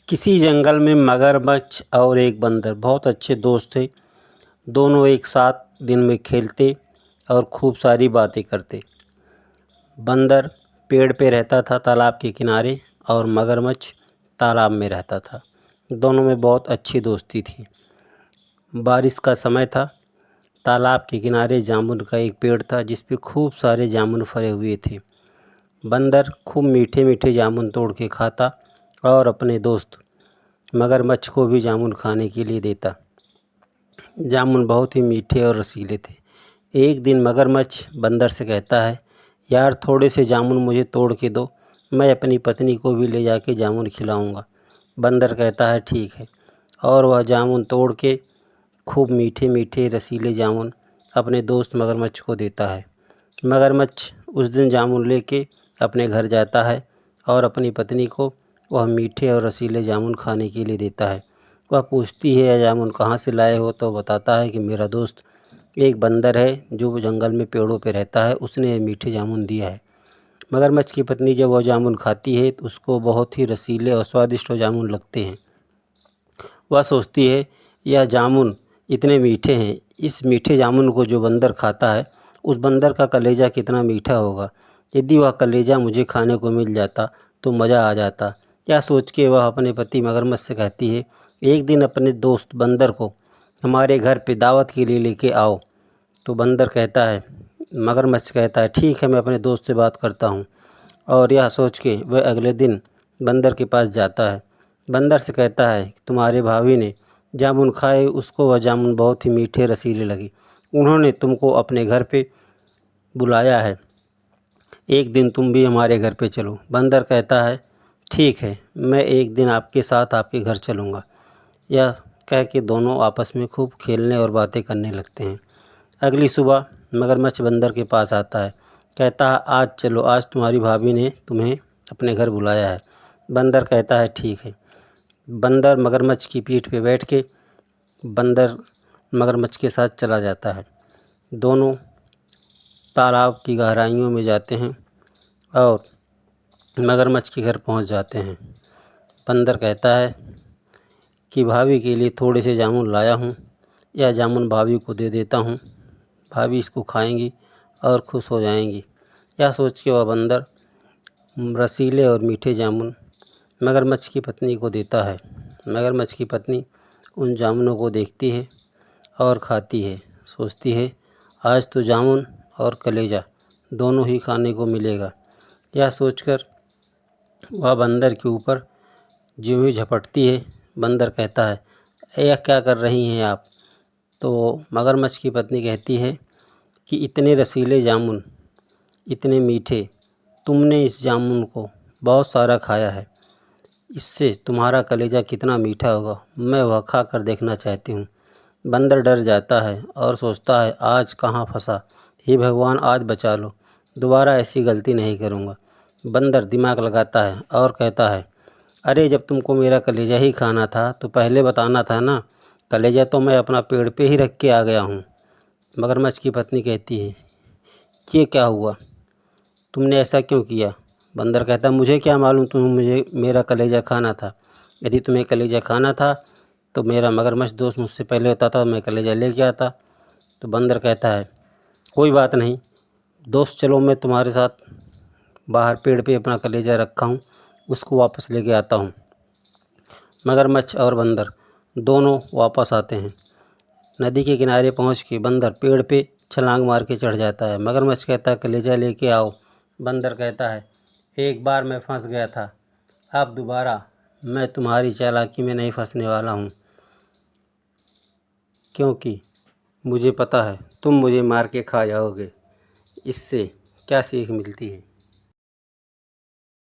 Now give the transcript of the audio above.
किसी जंगल में मगरमच्छ और एक बंदर बहुत अच्छे दोस्त थे। दोनों एक साथ दिन में खेलते और खूब सारी बातें करते। बंदर पेड़ पे रहता था तालाब के किनारे और मगरमच्छ तालाब में रहता था। दोनों में बहुत अच्छी दोस्ती थी। बारिश का समय था। तालाब के किनारे जामुन का एक पेड़ था जिस पे खूब सारे जामुन फरे हुए थे। बंदर खूब मीठे मीठे जामुन तोड़ के खाता और अपने दोस्त मगरमच्छ को भी जामुन खाने के लिए देता। जामुन बहुत ही मीठे और रसीले थे। एक दिन मगरमच्छ बंदर से कहता है, यार थोड़े से जामुन मुझे तोड़ के दो, मैं अपनी पत्नी को भी ले जाके जामुन खिलाऊंगा। बंदर कहता है ठीक है, और वह जामुन तोड़ के खूब मीठे मीठे रसीले जामुन अपने दोस्त मगरमच्छ को देता है। मगरमच्छ उस दिन जामुन लेके अपने घर जाता है और अपनी पत्नी को वह मीठे और रसीले जामुन खाने के लिए देता है। वह पूछती है, यह जामुन कहाँ से लाए हो? तो बताता है कि मेरा दोस्त एक बंदर है जो जंगल में पेड़ों पे रहता है, उसने ये मीठे जामुन दिया है। मगरमच्छ की पत्नी जब वह जामुन खाती है तो उसको बहुत ही रसीले और स्वादिष्ट जामुन लगते हैं। वह सोचती है, यह जामुन इतने मीठे हैं, इस मीठे जामुन को जो बंदर खाता है उस बंदर का कलेजा कितना मीठा होगा। यदि वह कलेजा मुझे खाने को मिल जाता तो मज़ा आ जाता। यह सोच के वह अपने पति मगरमच्छ से कहती है, एक दिन अपने दोस्त बंदर को हमारे घर पे दावत के लिए लेके आओ। तो बंदर कहता है, मगरमच्छ कहता है ठीक है, मैं अपने दोस्त से बात करता हूँ। और यह सोच के वह अगले दिन बंदर के पास जाता है। बंदर से कहता है, तुम्हारे भाभी ने जामुन खाए, उसको वह जामुन बहुत ही मीठे रसीले लगे, उन्होंने तुमको अपने घर पे बुलाया है, एक दिन तुम भी हमारे घर पे चलो। बंदर कहता है ठीक है, मैं एक दिन आपके साथ आपके घर चलूँगा। यह कह के दोनों आपस में खूब खेलने और बातें करने लगते हैं। अगली सुबह मगरमच्छ बंदर के पास आता है, कहता है आज चलो, आज तुम्हारी भाभी ने तुम्हें अपने घर बुलाया है। बंदर कहता है ठीक है। बंदर मगरमच्छ की पीठ पे बैठ के बंदर मगरमच्छ के साथ चला जाता है। दोनों तालाब की गहराइयों में जाते हैं और मगरमच्छ के घर पहुंच जाते हैं। बंदर कहता है कि भाभी के लिए थोड़े से जामुन लाया हूँ, यह जामुन भाभी को दे देता हूँ, भाभी इसको खाएंगी और खुश हो जाएंगी। यह सोच के वह बंदर रसीले और मीठे जामुन मगरमच्छ की पत्नी को देता है। मगरमच्छ की पत्नी उन जामुनों को देखती है और खाती है। सोचती है आज तो जामुन और कलेजा दोनों ही खाने को मिलेगा। यह सोचकर वह बंदर के ऊपर ज्यों ही झपटती है। बंदर कहता है, यह क्या कर रही हैं आप? तो मगरमच्छ की पत्नी कहती है कि इतने रसीले जामुन, इतने मीठे, तुमने इस जामुन को बहुत सारा खाया है, इससे तुम्हारा कलेजा कितना मीठा होगा, मैं वह खा कर देखना चाहती हूँ। बंदर डर जाता है और सोचता है आज कहाँ फंसा, हे भगवान आज बचा लो, दोबारा ऐसी गलती नहीं करूँगा। बंदर दिमाग लगाता है और कहता है, अरे जब तुमको मेरा कलेजा ही खाना था तो पहले बताना था ना, कलेजा तो मैं अपना पेड़ पे ही रख के आ गया हूँ। मगरमच्छ की पत्नी कहती है, ये क्या हुआ, तुमने ऐसा क्यों किया? बंदर कहता, मुझे क्या मालूम तुम्हें मुझे मेरा कलेजा खाना था। यदि तुम्हें कलेजा खाना था तो मेरा मगरमच्छ दोस्त मुझसे पहले होता था, मैं कलेजा लेके आता। तो बंदर कहता है, कोई बात नहीं दोस्त, चलो मैं तुम्हारे साथ बाहर पेड़ पे अपना कलेजा रखा हूँ, उसको वापस लेके आता हूँ। मगरमच्छ और बंदर दोनों वापस आते हैं। नदी के किनारे पहुँच के बंदर पेड़ पे छलांग मार के चढ़ जाता है। मगरमच्छ कहता है कलेजा लेके आओ। बंदर कहता है, एक बार मैं फंस गया था, अब दोबारा मैं तुम्हारी चालाकी में नहीं फंसने वाला हूँ, क्योंकि मुझे पता है तुम मुझे मार के खा जाओगे। इससे क्या सीख मिलती है?